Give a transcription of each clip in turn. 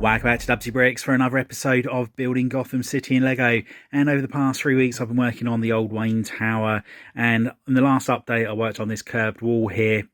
Welcome back to Dubsy Bricks for another episode of Building Gotham City in Lego. And over the past 3 weeks I've been working on the old Wayne Tower, and in the last update I worked on this curved wall here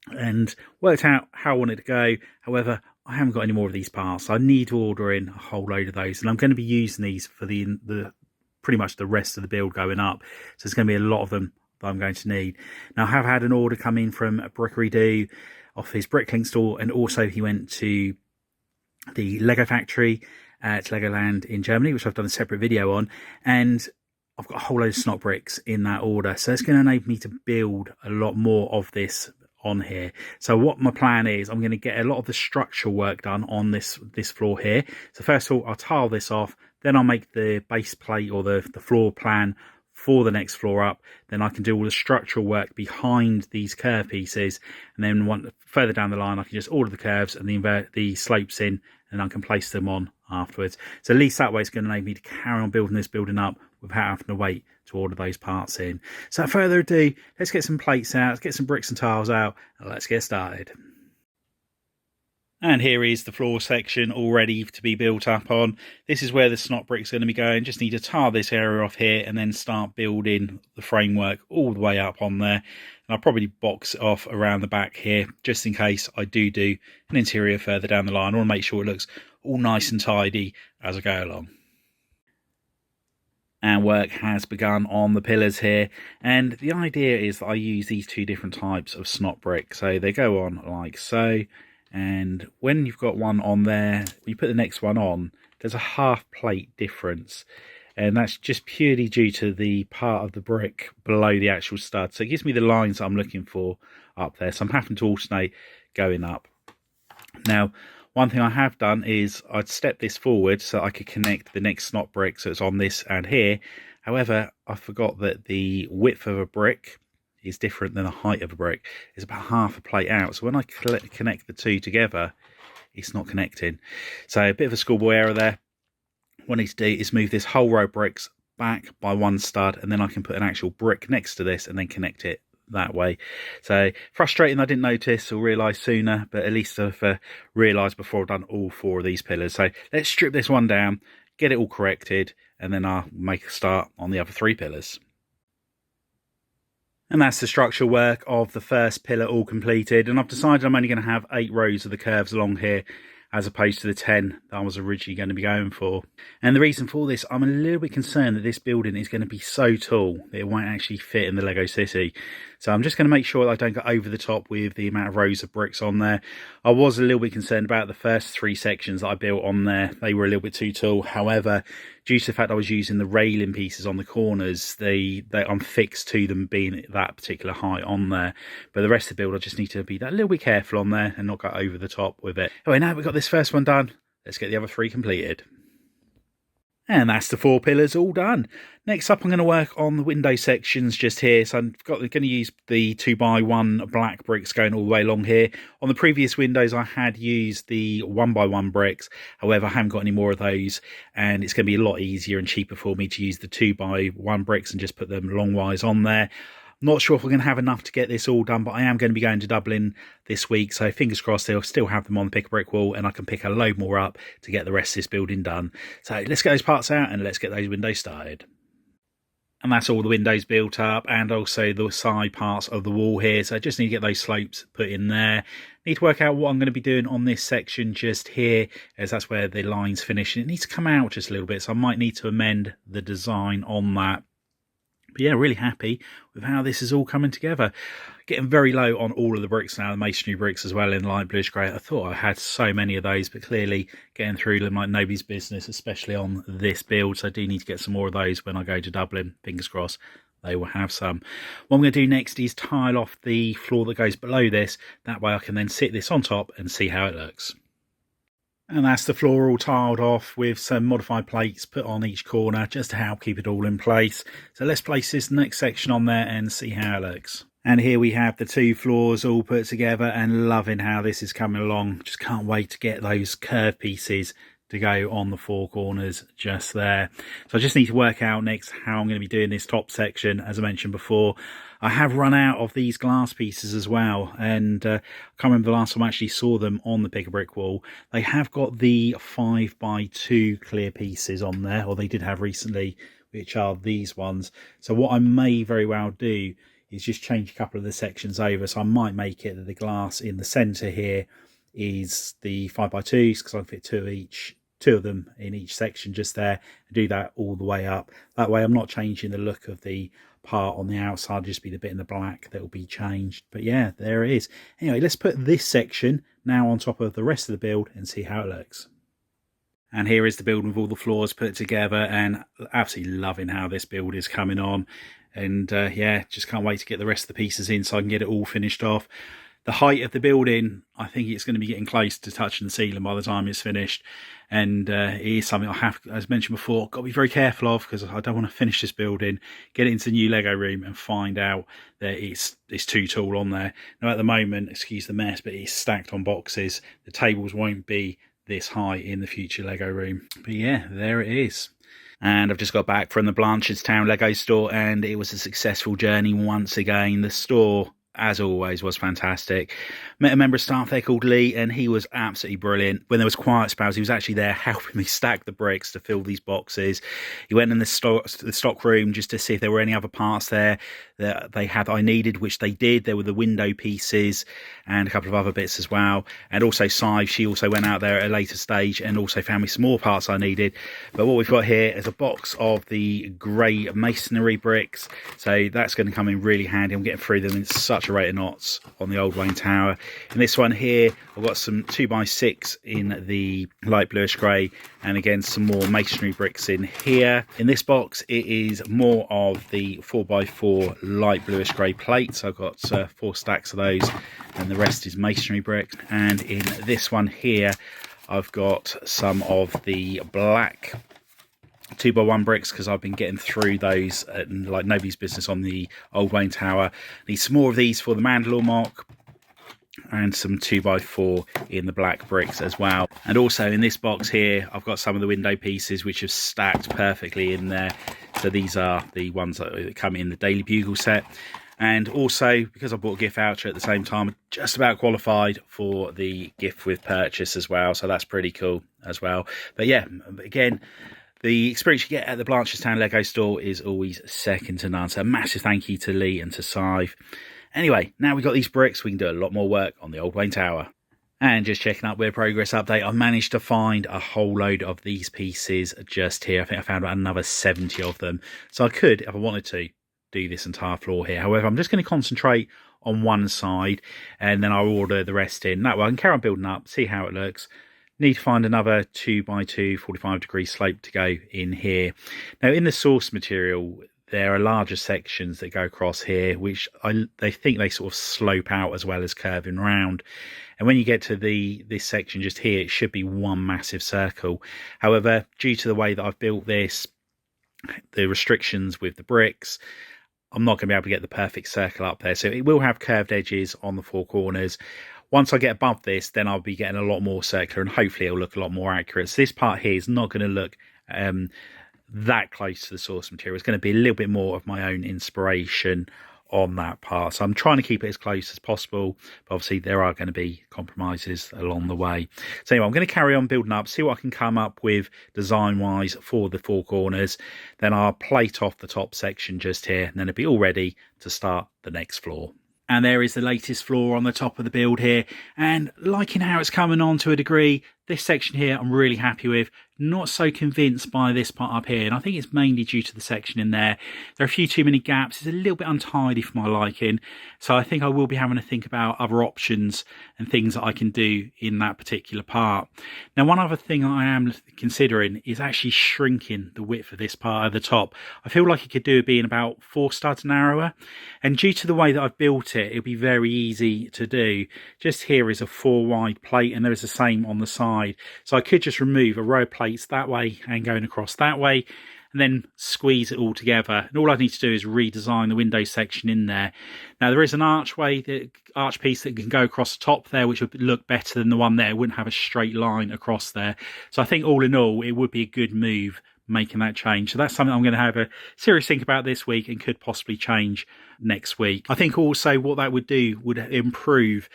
and worked out how I wanted to go. However, I haven't got any more of these parts, so I need to order in a whole load of those, and I'm going to be using these for the pretty much the rest of the build going up. So there's going to be a lot of them that I'm going to need. Now, I have had an order come in from Brickery Do off his Bricklink store, and also he went to the Lego factory at Legoland in Germany, which I've done a separate video on, and I've got a whole load of snot bricks in that order, so it's going to enable me to build a lot more of this on here. So what my plan is, I'm going to get a lot of the structural work done on this floor here. So first of all, I'll tile this off, then I'll make the base plate or the floor plan for the next floor up. Then I can do all the structural work behind these curve pieces, and then further down the line I can just order the curves and the slopes in, and I can place them on afterwards. So at least that way it's going to enable me to carry on building this building up without having to wait to order those parts in. So without further ado, let's get some plates out, let's get some bricks and tiles out, and let's get started. And here is the floor section all ready to be built up on. This is where the snot brick's going to be going. Just need to tile this area off here and then start building the framework all the way up on there. And I'll probably box it off around the back here, just in case I do an interior further down the line. I want to make sure it looks all nice and tidy as I go along. And work has begun on the pillars here, and the idea is that I use these two different types of snot brick. So they go on like so, and when you've got one on there, you put the next one on, there's a half plate difference, and that's just purely due to the part of the brick below the actual stud. So it gives me the lines that I'm looking for up there, so I'm having to alternate going up. Now, one thing I have done is I'd step this forward so I could connect the next snot brick, so it's on this and here. However, I forgot that the width of a brick is different than the height of a brick. It's about half a plate out, so when I connect the two together, it's not connecting. So a bit of a schoolboy error there. What I need to do is move this whole row of bricks back by one stud, and then I can put an actual brick next to this and then connect it that way. So frustrating I didn't notice or realise sooner, but at least I've realised before I've done all four of these pillars. So let's strip this one down, get it all corrected, and then I'll make a start on the other three pillars. And that's the structural work of the first pillar all completed, and I've decided I'm only going to have 8 rows of the curves along here as opposed to the 10 that I was originally going to be going for. And the reason for this, I'm a little bit concerned that this building is going to be so tall that it won't actually fit in the Lego City. So I'm just going to make sure that I don't go over the top with the amount of rows of bricks on there. I was a little bit concerned about the first 3 sections that I built on there. They were a little bit too tall. However, due to the fact I was using the railing pieces on the corners, I'm fixed to them being that particular height on there. But the rest of the build, I just need to be that little bit careful on there and not go over the top with it. Anyway, now we've got this first one done, let's get the other 3 completed. And that's the 4 pillars all done. Next up, I'm going to work on the window sections just here. So I'm going to use the 2x1 black bricks going all the way along here. On the previous windows, I had used the 1x1 bricks. However, I haven't got any more of those, and it's going to be a lot easier and cheaper for me to use the 2x1 bricks and just put them longwise on there. Not sure if we're going to have enough to get this all done, but I am going to be going to Dublin this week, so fingers crossed they'll still have them on the pick a brick wall and I can pick a load more up to get the rest of this building done. So let's get those parts out and let's get those windows started. And that's all the windows built up, and also the side parts of the wall here. So I just need to get those slopes put in there. Need to work out what I'm going to be doing on this section just here, as that's where the lines finish. And it needs to come out just a little bit, so I might need to amend the design on that. But yeah, really happy with how this is all coming together. Getting very low on all of the bricks now, the masonry bricks as well in light bluish grey. I thought I had so many of those, but clearly getting through them like nobody's business, especially on this build. So I do need to get some more of those when I go to Dublin. Fingers crossed they will have some. What I'm going to do next is tile off the floor that goes below this. That way I can then sit this on top and see how it looks. And that's the floor all tiled off with some modified plates put on each corner just to help keep it all in place. So let's place this next section on there and see how it looks. And here we have the 2 floors all put together, and loving how this is coming along. Just can't wait to get those curved pieces to go on the four corners just there. So I just need to work out next how I'm going to be doing this top section. As I mentioned before, I have run out of these glass pieces as well, and I can't remember the last time I actually saw them on the Pick a Brick wall. They have got the 5x2 clear pieces on there, or they did have recently, which are these ones. So what I may very well do is just change a couple of the sections over. So I might make it that the glass in the centre here is the 5x2s, because I can fit two of them in each section just there, and do that all the way up. That way I'm not changing the look of the part on the outside, just be the bit in the black that will be changed. But yeah, there it is. Anyway, let's put this section now on top of the rest of the build and see how it looks. And here is the build with all the floors put together, and absolutely loving how this build is coming on. And yeah, just can't wait to get the rest of the pieces in so I can get it all finished off. The height of the building, I think it's going to be getting close to touching the ceiling by the time it's finished. And it is something I have, as mentioned before, got to be very careful of, because I don't want to finish this building, get it into the new Lego room and find out that it's too tall on there. Now at the moment, excuse the mess, but it's stacked on boxes. The tables won't be this high in the future Lego room. But yeah, there it is. And I've just got back from the Blanchards Town Lego Store, and it was a successful journey once again. The store, as always, was fantastic. Met a member of staff there called Lee, and he was absolutely brilliant. When there was quiet spells, he was actually there helping me stack the bricks to fill these boxes. He went in the stock room just to see if there were any other parts there that they had I needed, which they did. There were the window pieces and a couple of other bits as well. And also Sive, she also went out there at a later stage and also found me some more parts I needed. But what we've got here is a box of the grey masonry bricks. So that's going to come in really handy. I'm getting through them in such a rate of knots on the old Wayne Tower. In this one here, I've got some 2x6 in the light bluish grey, and again some more masonry bricks in here. In this box, it is more of the 4x4 light bluish grey plates. I've got 4 stacks of those, and the rest is masonry bricks. And in this one here, I've got some of the black 2x1 bricks, because I've been getting through those like nobody's business on the old Wayne Tower. Need some more of these for the Mandalore mock, and some 2x4 in the black bricks as well. And also in this box here, I've got some of the window pieces which have stacked perfectly in there. So these are the ones that come in the Daily Bugle set. And also, because I bought a gift voucher at the same time, just about qualified for the gift with purchase as well. So that's pretty cool as well. But yeah, again, the experience you get at the Blanchards Town Lego Store is always second to none. So a massive thank you to Lee and to Sive. Anyway, now we've got these bricks, we can do a lot more work on the old Wayne Tower. And just checking up with a progress update, I managed to find a whole load of these pieces just here. I think I found about another 70 of them. So I could, if I wanted to, do this entire floor here. However, I'm just going to concentrate on one side, and then I'll order the rest in. That way I can carry on building up, see how it looks. Need to find another 2x2 45-degree slope to go in here. Now in the source material, there are larger sections that go across here, which they think they sort of slope out as well as curving round. And when you get to this section just here, it should be one massive circle. However, due to the way that I've built this, the restrictions with the bricks, I'm not going to be able to get the perfect circle up there. So it will have curved edges on the 4 corners. Once I get above this, then I'll be getting a lot more circular, and hopefully it'll look a lot more accurate. So this part here is not going to look that close to the source material. It's going to be a little bit more of my own inspiration on that part. So I'm trying to keep it as close as possible, but obviously there are going to be compromises along the way. So anyway, I'm going to carry on building up, see what I can come up with design-wise for the 4 corners. Then I'll plate off the top section just here, and then it'll be all ready to start the next floor. And there is the latest floor on the top of the build here, and liking how it's coming on to a degree. This section here I'm really happy with. Not so convinced by this part up here, and I think it's mainly due to the section in there. There are a few too many gaps. It's a little bit untidy for my liking, so I think I will be having to think about other options and things that I can do in that particular part. Now, one other thing I am considering is actually shrinking the width of this part at the top. I feel like it could do it being about 4 studs narrower, and due to the way that I've built it, it'll be very easy to do. Just here is a 4 wide plate, and there is the same on the side. So I could just remove a row of plates that way and going across that way, and then squeeze it all together. And all I need to do is redesign the window section in there. Now there is an arch piece that can go across the top there, which would look better than the one there. It wouldn't have a straight line across there. So I think all in all, it would be a good move making that change. So that's something I'm going to have a serious think about this week and could possibly change next week. I think also what that would do would improve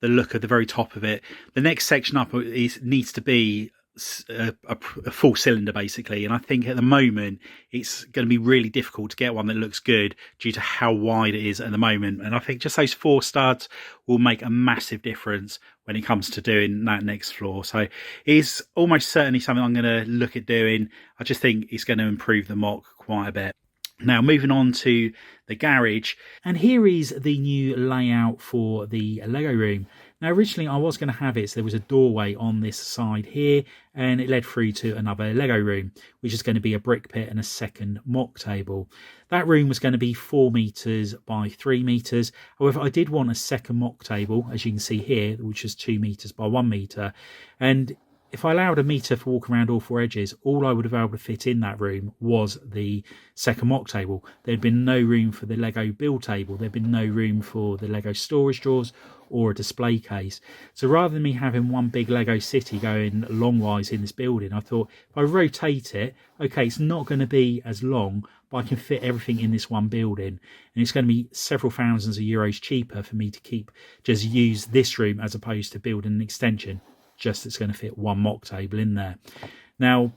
the look at the very top of it. The next section up needs to be a full cylinder basically, and I think at the moment it's going to be really difficult to get one that looks good due to how wide it is at the moment. And I think just those 4 studs will make a massive difference when it comes to doing that next floor. So it is almost certainly something I'm going to look at doing. I just think it's going to improve the mock quite a bit. Now moving on to the garage, and here is the new layout for the Lego room. Now originally I was going to have it so there was a doorway on this side here, and it led through to another Lego room, which is going to be a brick pit and a second mock table. That room was going to be 4 meters by 3 meters. However, I did want a second mock table, as you can see here, which is 2 meters by 1 meter. And if I allowed a meter for walking around all 4 edges, all I would have been able to fit in that room was the second mock table. There'd been no room for the Lego build table. There'd been no room for the Lego storage drawers or a display case. So rather than me having one big Lego city going longwise in this building, I thought if I rotate it, okay, it's not going to be as long, but I can fit everything in this one building. And it's going to be several thousands of euros cheaper for me to just use this room as opposed to building an extension. Just it's going to fit one mock table in there. Now,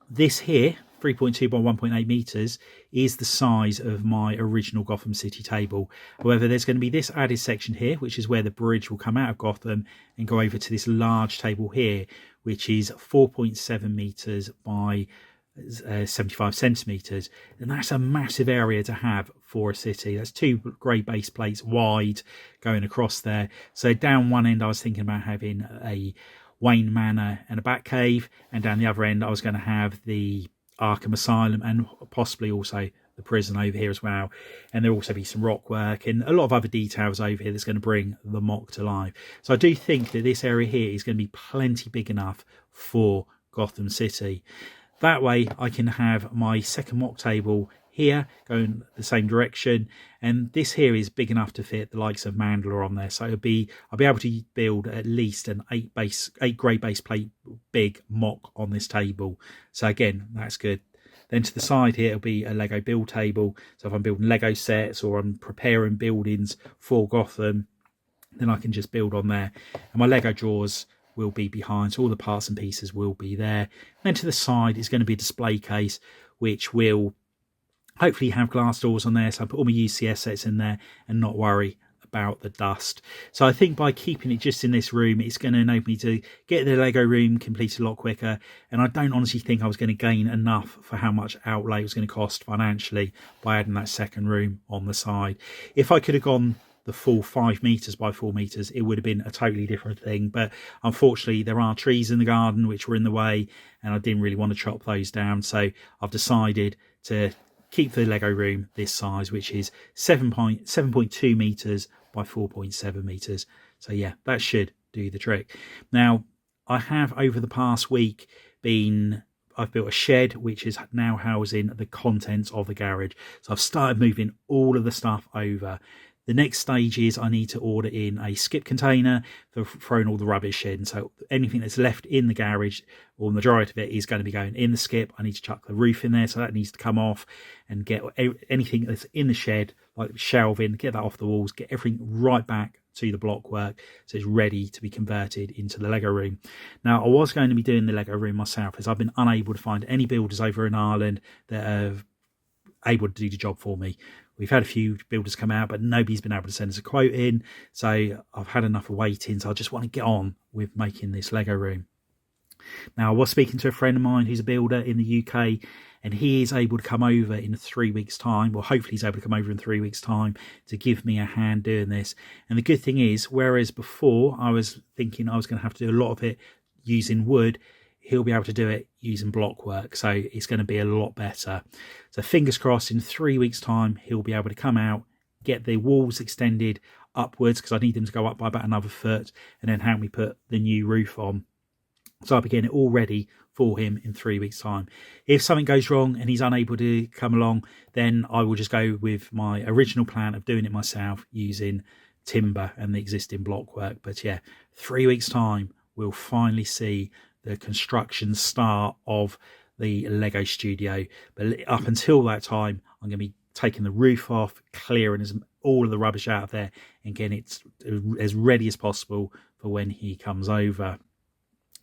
this here, 3.2 by 1.8 meters, is the size of my original Gotham City table. However, there's going to be this added section here, which is where the bridge will come out of Gotham and go over to this large table here, which is 4.7 meters by 75 centimeters, and that's a massive area to have for a city. That's 2 grey base plates wide going across there. So down one end I was thinking about having a Wayne Manor and a Batcave, and down the other end I was going to have the Arkham Asylum and possibly also the prison over here as well. And there'll also be some rock work and a lot of other details over here that's going to bring the mock to life. So I do think that this area here is going to be plenty big enough for Gotham City. That way I can have my second mock table here going the same direction, and this here is big enough to fit the likes of Mandela on there. So I'll be able to build at least an 8 grey base plate big mock on this table. So again, that's good. Then to the side here it'll be a Lego build table. So if I'm building Lego sets or I'm preparing buildings for Gotham, then I can just build on there. And my Lego drawers will be behind, so all the parts and pieces will be there. And then to the side is going to be a display case, which will hopefully have glass doors on there, so I put all my UCS sets in there and not worry about the dust. So I think by keeping it just in this room, it's going to enable me to get the Lego room completed a lot quicker, and I don't honestly think I was going to gain enough for how much outlay it was going to cost financially by adding that second room on the side. If I could have gone the full 5 meters by 4 meters, it would have been a totally different thing. But unfortunately, there are trees in the garden which were in the way, and I didn't really want to chop those down. So I've decided to keep the Lego room this size, which is 7.2 meters by 4.7 meters. So yeah, that should do the trick. Now, I have over the past week I've built a shed which is now housing the contents of the garage. So I've started moving all of the stuff over. The next stage is I need to order in a skip container for throwing all the rubbish in. So anything that's left in the garage, or the majority of it, is going to be going in the skip. I need to chuck the roof in there, so that needs to come off, and get anything that's in the shed, like shelving, get that off the walls, get everything right back to the block work so it's ready to be converted into the Lego room. Now, I was going to be doing the Lego room myself, as I've been unable to find any builders over in Ireland that are able to do the job for me. We've had a few builders come out, but nobody's been able to send us a quote in. So I've had enough of waiting. So I just want to get on with making this Lego room. Now, I was speaking to a friend of mine who's a builder in the UK, and he is able to come over in 3 weeks' time. Well, hopefully he's able to come over in 3 weeks' time to give me a hand doing this. And the good thing is, whereas before I was thinking I was going to have to do a lot of it using wood, he'll be able to do it using block work, so it's going to be a lot better. So fingers crossed, in 3 weeks' time, he'll be able to come out, get the walls extended upwards, because I need them to go up by about another foot, and then help me put the new roof on. So I'll be getting it all ready for him in 3 weeks' time. If something goes wrong and he's unable to come along, then I will just go with my original plan of doing it myself using timber and the existing block work. But yeah, 3 weeks' time, we'll finally see the construction start of the Lego studio. But up until that time, I'm going to be taking the roof off, clearing all of the rubbish out of there and getting it as ready as possible for when he comes over.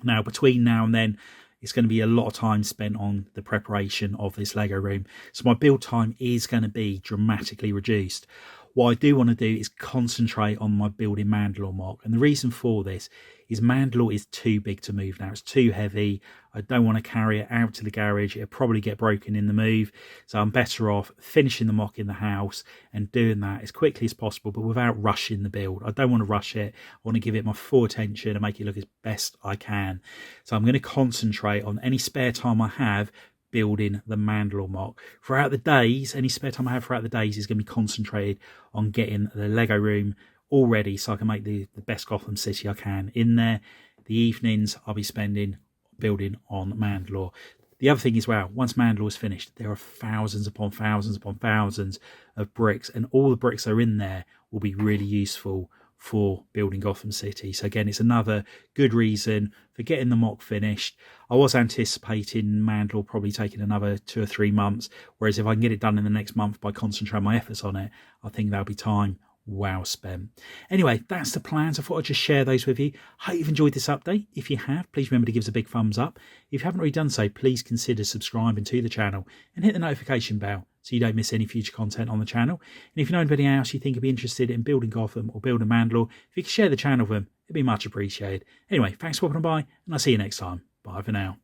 Now, between now and then, it's going to be a lot of time spent on the preparation of this Lego room. So my build time is going to be dramatically reduced. What I do want to do is concentrate on my building Mandalore mock. And the reason for this is Mandalore is too big to move now. It's too heavy. I don't want to carry it out to the garage. It'll probably get broken in the move. So I'm better off finishing the mock in the house and doing that as quickly as possible, but without rushing the build. I don't want to rush it. I want to give it my full attention and make it look as best I can. So I'm going to concentrate on any spare time I have building the Mandalore mock. Throughout the days, any spare time I have throughout the days is going to be concentrated on getting the Lego room all ready so I can make the best Gotham City I can in there. The evenings I'll be spending building on Mandalore. The other thing is, well, once Mandalore is finished, there are thousands upon thousands upon thousands of bricks, and all the bricks that are in there will be really useful for building Gotham City. So again, it's another good reason for getting the mock finished. I was anticipating Mandalore probably taking another 2 or 3 months, whereas if I can get it done in the next month by concentrating my efforts on it, I think that'll be time well spent. Anyway, that's the plans. I thought I'd just share those with you. Hope you've enjoyed this update. If you have, please remember to give us a big thumbs up. If you haven't already done so, please consider subscribing to the channel and hit the notification bell so you don't miss any future content on the channel. And if you know anybody else you think would be interested in building Gotham or building Mandalore, if you could share the channel with them, it'd be much appreciated. Anyway, thanks for popping by, and I'll see you next time. Bye for now.